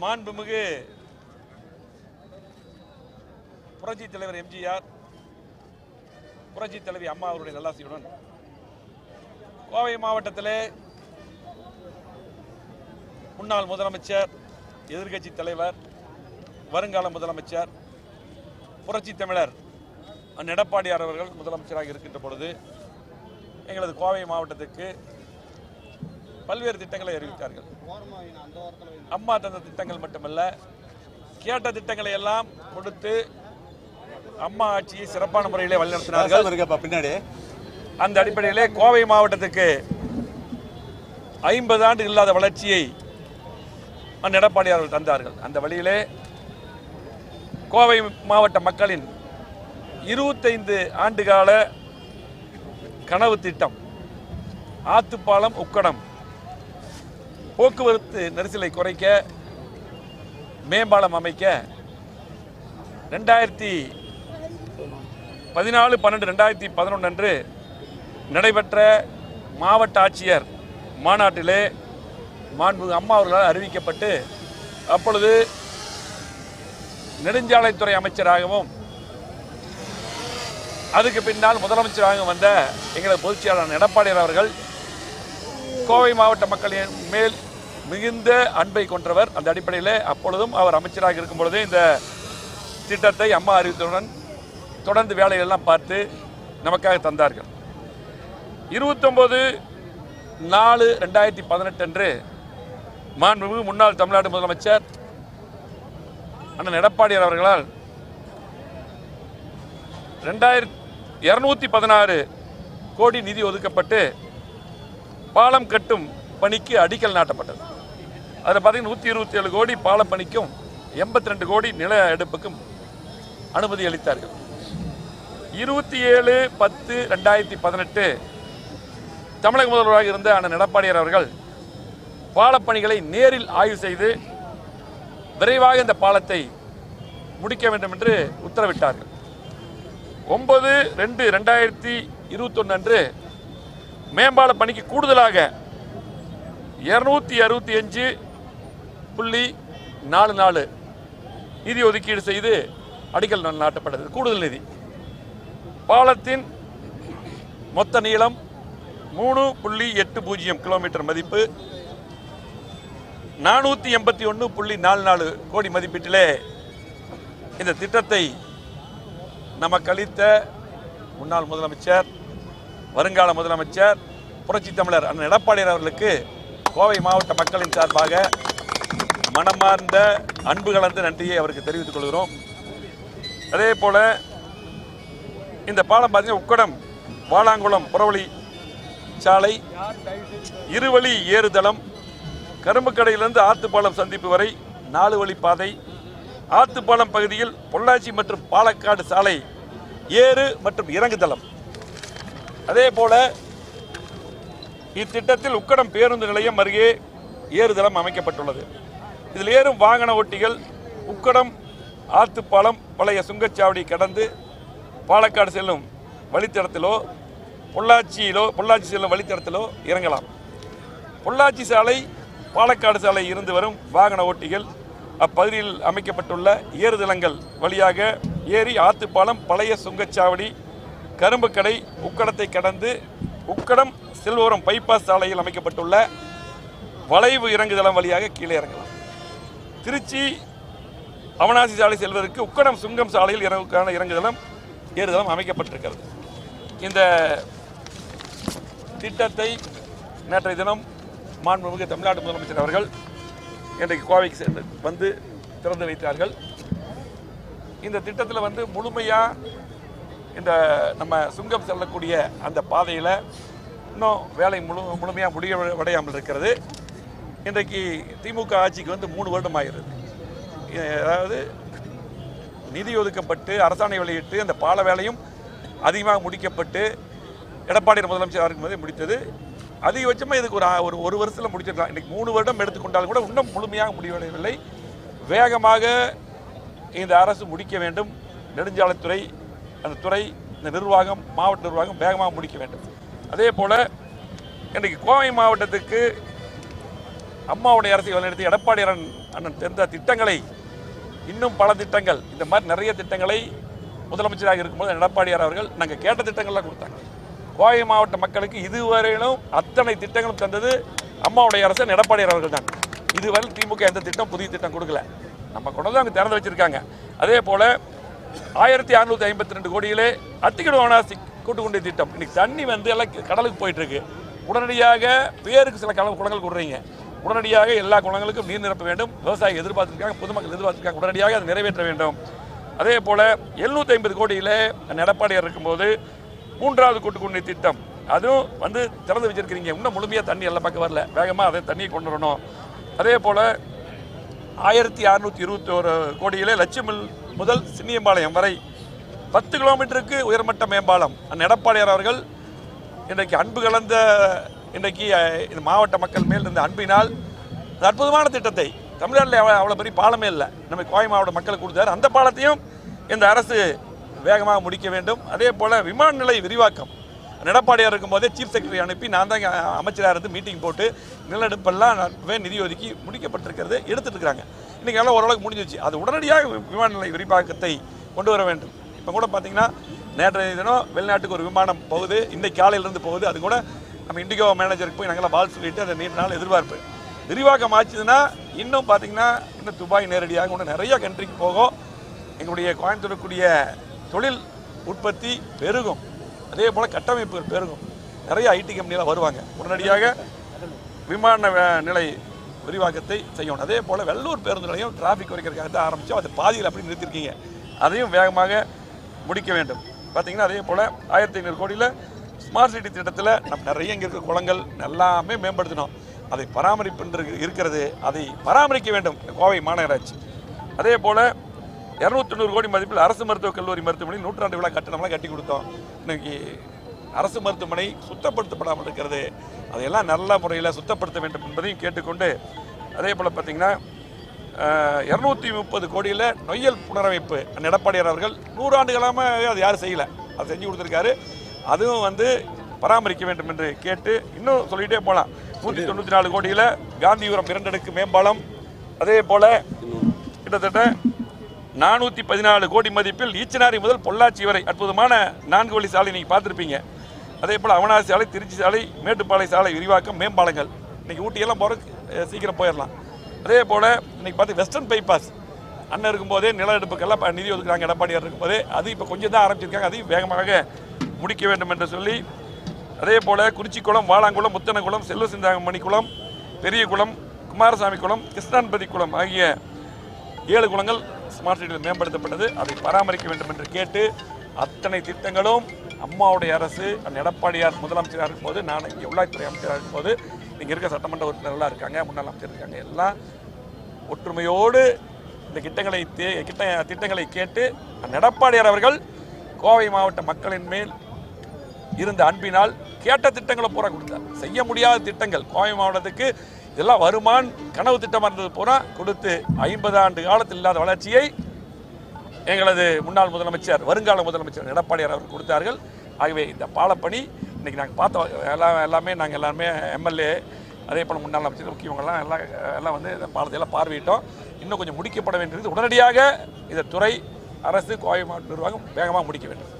மாண்புமிகு புரட்சி தலைவர் எம்ஜிஆர், புரட்சி தலைவி அம்மா அவருடைய நல்லாசியுடன் கோவை மாவட்டத்திலே முன்னாள் முதலமைச்சர், எதிர்க்கட்சி தலைவர், வருங்கால முதலமைச்சர், புரட்சி தமிழர் எடப்பாடியார் அவர்கள் முதலமைச்சராக இருக்கின்ற பொழுது எங்களது கோவை மாவட்டத்துக்கு பல்வேறு திட்டங்களை அறிவித்தார்கள். அம்மா தந்த திட்டங்கள் மட்டுமல்ல, கேட்ட திட்டங்களை எல்லாம் கொடுத்து அம்மா ஆட்சியை சிறப்பான முறையிலே வழிநடத்தினார்கள். அந்த அடிப்படையிலே கோவை மாவட்டத்துக்கு 50 ஆண்டு இல்லாத வளர்ச்சியை எடப்பாடியார்கள் தந்தார்கள். அந்த வழியிலே கோவை மாவட்ட மக்களின் 25 ஆண்டுகால கனவு திட்டம் ஆத்துப்பாலம், உக்கடம், போக்குவரத்து நெரிசலை குறைக்க, மேம்பாலம் அமைக்க 2014-12-2011 அன்று நடைபெற்ற மாவட்ட ஆட்சியர் மாநாட்டிலே மாண்புமிகு அம்மா அவர்களால் அறிவிக்கப்பட்டு, அப்பொழுது நெடுஞ்சாலைத்துறை அமைச்சராகவும் அதுக்கு பின்னால் முதலமைச்சராகவும் வந்த எங்களது பொதுச்செயலாளர் எடப்பாடியார் அவர்கள் கோவை மாவட்ட மக்களின் மேல் மிகுந்த அன்பை கொண்டவர். அந்த அடிப்படையில் அப்பொழுதும் அவர் அமைச்சராக இருக்கும் பொழுதே இந்த திட்டத்தை அம்மா அறிவித்தவுடன் தொடர்ந்து வேலைகளெல்லாம் பார்த்து நமக்காக தந்தார்கள். 29/4/2018 அன்று மாண்புமிகு முன்னாள் தமிழ்நாடு முதலமைச்சர் அண்ணன் எடப்பாடியார் அவர்களால் 216 கோடி நிதி ஒதுக்கப்பட்டு பாலம் கட்டும் பணிக்கு அடிக்கல் நாட்டப்பட்டது. அதில் பார்த்தீங்கன்னா 127 கோடி பாலம் பணிக்கும் 82 கோடி நில எடுப்புக்கும் அனுமதி அளித்தார்கள். 27/10/2018 தமிழக முதல்வராக இருந்த அண்ணன் எடப்பாடியார் அவர்கள் பாலப்பணிகளை நேரில் ஆய்வு செய்து விரைவாக இந்த பாலத்தை முடிக்க வேண்டும் என்று உத்தரவிட்டார்கள். 9/2/2021 அன்று மேம்பால பணிக்கு கூடுதலாக 265.44 நிதி ஒதுக்கீடு செய்து அடிக்கல் நாட்டப்பட்டது. கூடுதல் நிதி. பாலத்தின் மொத்த நீளம் 3.80 கிலோமீட்டர் மதிப்பு, 481.44 கோடி மதிப்பீட்டிலே இந்த திட்டத்தை நமக்கு அளித்த முன்னாள் முதலமைச்சர், வருங்கால முதலமைச்சர், புரட்சி தமிழர் அண்ணன் எடப்பாடியார் அவர்களுக்கு கோவை மாவட்ட மக்களின் சார்பாக மனமார்ந்த அன்பு கலந்த நன்றியை அவருக்கு தெரிவித்துக் கொள்கிறோம். அதே போல இந்த பாலம் பார்த்தீங்கன்னா உக்கடம் வாலாங்குளம் புறவழி சாலை, இருவழி ஏறுதளம், கரும்புக்கடையிலிருந்து ஆத்துப்பாலம் சந்திப்பு வரை 4 வழி பாதை, ஆத்துப்பாலம் பகுதியில் பொள்ளாச்சி மற்றும் பாலக்காடு சாலை ஏறு மற்றும் இறங்குதளம். அதே போல இத்திட்டத்தில் உக்கடம் பேருந்து நிலையம் அருகே ஏறுதளம் அமைக்கப்பட்டுள்ளது. இதில் ஏறும் வாகன ஓட்டிகள் உக்கடம் ஆத்துப்பாலம் பழைய சுங்கச்சாவடி கடந்து பாலக்காடு செல்லும் வழித்தடத்திலோ பொள்ளாச்சி செல்லும் வழித்தடத்திலோ இறங்கலாம். பொள்ளாச்சி சாலை, பாலக்காடு சாலை இருந்து வரும் வாகன ஓட்டிகள் அப்பகுதியில் அமைக்கப்பட்டுள்ள ஏறுதளங்கள் வழியாக ஏறி ஆத்துப்பாலம் பழைய சுங்கச்சாவடி கரும்புக்கடை உக்கடத்தை கடந்து உக்கடம் செல்வோரம் பைபாஸ் சாலையில் அமைக்கப்பட்டுள்ள வளைவு இறங்குதளம் வழியாக கீழே இறங்கலாம். திருச்சி அவனாசி சாலை செல்வதற்கு உக்கடம் சுங்கம் சாலையில் இறங்குதளம் ஏறுதளம் அமைக்கப்பட்டிருக்கிறது. இந்த திட்டத்தை நேற்றைய தினம் மாண்புமிகு தமிழ்நாடு முதலமைச்சர் அவர்கள் இன்றைக்கு கோவைக்கு சென்று வந்து திறந்து வைத்தார்கள். இந்த திட்டத்தில் முழுமையாக இந்த நம்ம சுங்கம் செல்லக்கூடிய அந்த பாதையில் இன்னும் வேலை முழுமையாக முடிவடையாமல் இருக்கிறது. இன்றைக்கு திமுக ஆட்சிக்கு 3 வருடம் ஆகிறது. அதாவது நிதி ஒதுக்கப்பட்டு அரசாணை வெளியிட்டு அந்த பால வேலையும் அதிகமாக முடிக்கப்பட்டு எடப்பாடியார் முதலமைச்சராக இருக்கும்போதே முடித்தது. அதிகபட்சமாக இதுக்கு ஒரு வருஷத்தில் முடிச்சிருக்கலாம். இன்றைக்கி 3 வருடம் எடுத்துக்கொண்டாலும் கூட இன்னும் முழுமையாக முடிவடையவில்லை. வேகமாக இந்த அரசு முடிக்க வேண்டும். நெடுஞ்சாலைத்துறை, அந்த துறை, இந்த நிர்வாகம், மாவட்ட நிர்வாகம் வேகமாக முடிக்க வேண்டும். அதே போல் இன்றைக்கு கோவை மாவட்டத்துக்கு அம்மாவுடைய அரசை வழிநடத்தி எடப்பாடி அண்ணன் தெரிந்த திட்டங்களை, இன்னும் பல திட்டங்கள், இந்த மாதிரி நிறைய திட்டங்களை முதலமைச்சராக இருக்கும்போது எடப்பாடியார் அவர்கள் நாங்கள் கேட்ட திட்டங்கள்லாம் கொடுத்தாங்க. கோவை மாவட்ட மக்களுக்கு இதுவரையிலும் அத்தனை திட்டங்களும் தந்தது அம்மாவுடைய அரசு எடப்பாடியார் அவர்கள் தான். இதுவரை திமுக எந்த திட்டம் புதிய திட்டம் கொடுக்கல. நம்ம கொண்டு வந்து அங்கே திறந்து வச்சிருக்காங்க. அதே போல 1652 கோடியிலே அத்திக்கடு வனாசி கூட்டுக்குடி திட்டம். இன்னைக்கு தண்ணி வந்து எல்லாம் கடலுக்கு போயிட்டு இருக்கு. உடனடியாக பேருக்கு சில குளங்கள் கொடுறீங்க. உடனடியாக எல்லா குளங்களுக்கும் நீர் நிரப்ப வேண்டும். விவசாயிகள் எதிர்பார்த்திருக்காங்க, பொதுமக்கள் எதிர்பார்த்திருக்காங்க. உடனடியாக அதை நிறைவேற்ற வேண்டும். அதே போல 750 கோடியிலே எடப்பாடியார் இருக்கும்போது 3வது கூட்டுக்குடி திட்டம் அதுவும் வந்து திறந்து வச்சிருக்கிறீங்க. இன்னும் முழுமையாக தண்ணி எல்லா பக்கம் வரல. வேகமாக அதை தண்ணியை கொண்டு வரணும். அதே போல் 1621 கோடியிலே லட்சுமில் முதல் சின்னியம்பாளையம் வரை 10 கிலோமீட்டருக்கு உயர்மட்ட மேம்பாலம் எடப்பாடியார் அவர்கள் இன்றைக்கு அன்பு கலந்த இன்றைக்கு இந்த மாவட்ட மக்கள் மேல் இருந்த அன்பினால் அற்புதமான திட்டத்தை தமிழ்நாட்டில் அவ்வளோ பெரிய பாலமே இல்லை, நம்ம கோவை மாவட்ட மக்களுக்கு கொடுத்தாரு. அந்த பாலத்தையும் இந்த அரசு வேகமாக முடிக்க வேண்டும். அதே போல் விமான நிலைய விரிவாக்கம் எடப்பாடியார் இருக்கும்போதே சீஃப் செக்ரட்டரி அனுப்பி நான் தான் அமைச்சராக இருந்து மீட்டிங் போட்டு நிலநடுப்பெல்லாம் நிதி ஒதுக்கி முடிக்கப்பட்டிருக்கிறது, எடுத்துட்டு இருக்காங்க. இன்றைக்கி எல்லாம் ஓரளவுக்கு முடிஞ்சிச்சு. அது உடனடியாக விமான நிலைய விரிவாக்கத்தை கொண்டு வர வேண்டும். இப்போ கூட பார்த்தீங்கன்னா நேற்றைய தினம் வெளிநாட்டுக்கு ஒரு விமானம் போகுது, இன்றைக்கு காலையிலேருந்து போகுது. அது கூட நம்ம இண்டிகோ மேனேஜருக்கு போய் நாங்களாம் பால் சொல்லிட்டு அதை நீண்ட நாள் எதிர்பார்ப்பு விரிவாக்கம் ஆச்சுதுன்னா இன்னும் பார்த்தீங்கன்னா இன்னும் துபாய் நேரடியாக இன்னும் நிறைய கண்ட்ரிக்கு போகும். எங்களுடைய கோயம்புத்தூருக்குரிய தொழில் உற்பத்தி பெருகும். அதே போல் கட்டமைப்புகள் பெருகும். நிறைய ஐடி கம்பெனியெலாம் வருவாங்க. உடனடியாக விமான நிலை விரிவாக்கத்தை செய்யணும். அதே போல் வெள்ளூர் பேருந்து நிலையம் டிராஃபிக் குறைக்கிறதுக்காக தான் ஆரம்பித்தோம். அது பாதியில் அப்படி நிறுத்திருக்கீங்க. அதையும் வேகமாக முடிக்க வேண்டும். பார்த்தீங்கன்னா அதே போல் 1500 கோடியில் ஸ்மார்ட் சிட்டி திட்டத்தில் நம்ம நிறைய இங்கே இருக்கிற குளங்கள் எல்லாமே மேம்படுத்தணும். அதை பராமரிப்பு இருக்கிறது, அதை பராமரிக்க வேண்டும் கோவை மாநகராட்சி. அதே போல் 290 கோடி மதிப்பில் அரசு மருத்துவக் கல்லூரி மருத்துவமனை 100 விழா கட்டணம்லாம் கட்டி கொடுத்தோம். இன்னைக்கு அரசு மருத்துவமனை சுத்தப்படுத்தப்படாமல் இருக்கிறது. அதையெல்லாம் நல்ல முறையில் சுத்தப்படுத்த வேண்டும் என்பதையும் கேட்டுக்கொண்டு, அதே போல் பார்த்திங்கன்னா 230 கோடியில் நொய்யல் புனரமைப்பு எடப்பாடியார் அவர்கள் 100 ஆண்டுகளாக அது யாரும் செய்யலை, அதை செஞ்சு கொடுத்துருக்காரு. அதுவும் வந்து பராமரிக்க வேண்டும் என்று கேட்டு இன்னும் சொல்லிகிட்டே போகலாம். 194 கோடியில் காந்திபுரம் 2 அடுக்கு மேம்பாலம். அதே போல் கிட்டத்தட்ட 414 கோடி மதிப்பில் ஈச்சனாரி முதல் பொள்ளாச்சி வரை அற்புதமான 4 வழி சாலை நீங்கள் பார்த்துருப்பீங்க. அதே போல் அவனாசி சாலை, திருச்சி சாலை, மேட்டுப்பாளைய சாலை விரிவாக்கம், மேம்பாலங்கள். இன்றைக்கி ஊட்டியெல்லாம் போகிற சீக்கிரம் போயிடலாம். அதே போல் இன்றைக்கி பார்த்து வெஸ்டர்ன் பைபாஸ் அண்ணன் இருக்கும்போதே நில எடுப்புக்கெல்லாம் நிதி ஒதுக்குறாங்க எடப்பாடியார் இருக்கும்போதே. அது இப்போ கொஞ்சம் தான் ஆரம்பிச்சிருக்காங்க. அதையும் வேகமாக முடிக்க வேண்டும் என்று சொல்லி, அதே போல் குறிச்சிக்குளம், வாளாங்குளம், முத்தனகுளம், செல்வசிந்தாமணி குளம், பெரிய குளம், குமாரசாமி குளம், கிருஷ்ணான்பதி குளம் ஆகிய 7 குளங்கள் ஸ்மார்ட் சிட்டியில் மேம்படுத்தப்பட்டது. அதை பராமரிக்க வேண்டும் என்று கேட்டு, அத்தனை திட்டங்களும் அம்மாவுடைய அரசு எடப்பாடியார் முதலமைச்சராக இருக்கும்போது, நான் இங்கே உள்ளாட்சித்துறை அமைச்சராக இருக்கும்போது, இங்கே இருக்க சட்டமன்ற உறுப்பினர்களாக இருக்காங்க, முன்னாள் அமைச்சர் இருக்காங்க, எல்லாம் ஒற்றுமையோடு இந்த திட்டங்களை கேட்டு எடப்பாடியார் அவர்கள் கோவை மாவட்ட மக்களின் மேல் இருந்த அன்பினால் கேட்ட திட்டங்களை பூரா கொடுத்தார். செய்ய முடியாத திட்டங்கள் கோவை மாவட்டத்துக்கு இதெல்லாம் வருமான் கனவு திட்டமாக இருந்தது பூரா கொடுத்து 50 ஆண்டு காலத்தில் இல்லாத வளர்ச்சியை எங்களது முன்னாள் முதலமைச்சர், வருங்கால முதலமைச்சர் எடப்பாடியார் அவர்கள் கொடுத்தார்கள். ஆகவே இந்த பாலப்பணி இன்றைக்கி நாங்கள் பார்த்தோம். எல்லாமே நாங்கள் எல்லாருமே எம்எல்ஏ, அதே போல் முன்னாள் அமைச்சர் முக்கியவங்கள்லாம் எல்லாம் வந்து இந்த பாலத்தையெல்லாம் பார்வையிட்டோம். இன்னும் கொஞ்சம் முடிக்கப்பட வேண்டியது. உடனடியாக இந்த துறை, அரசு, கோவை மாவட்ட நிர்வாகம் வேகமாக முடிக்க வேண்டும்.